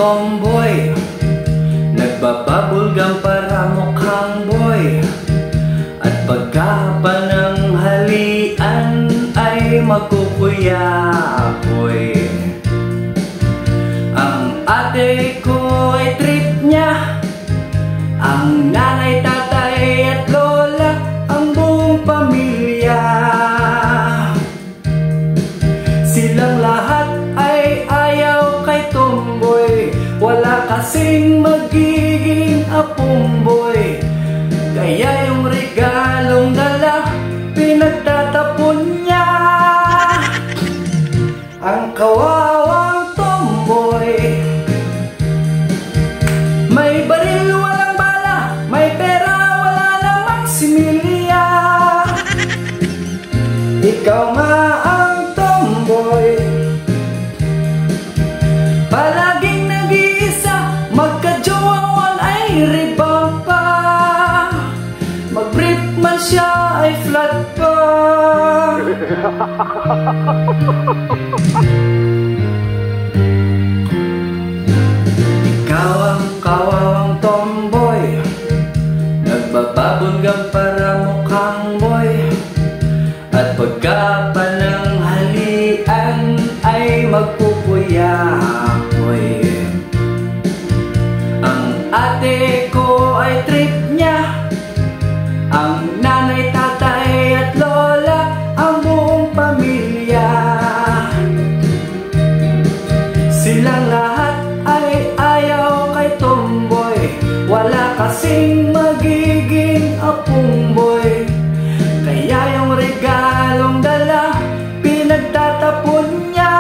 tomboy, nagbababulgam para mukhang boy. At pagkapananghalian ay magkukuyapoy. Ang ate ko ay trip niya, ang nanay, tatay at lola, ang buong pamilya. Silang lahat ay ayaw kay tomboy, wala kasing magiging apumboy. Kaya yung regalong dala, pinagtatapon niya. Ang kawawang tomboy, may baril walang bala, may pera wala namang similya. Ikaw nga ang tomboy, palaging nag-iisa, magka-jowawan ay rebound pa. Mag-brief man siya ay flat pa. Ikaw ang kawawang tomboy, nagbababulgam para mukhang boy. At pagkapananghalian ay magpupuyapoy. Ang ate ko ay trip niya, ang nanay, tatay at lola, ang buong pamilya. Silang lahat ay ayaw kay tomboy, wala kasing magiging apumboy. Kaya yung regalong dala, pinagtatapon niya.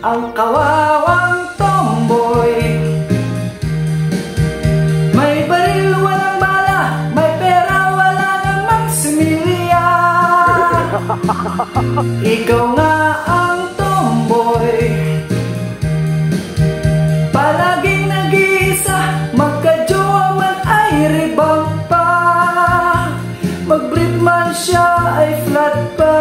Ang kawawang tomboy, may baril walang bala, may pera wala namang similya. Ikaw nga ang tomboy, palaging nag-iisa, magka-jowa man ay rebound pa. Mag-brief man siya ay flat pa.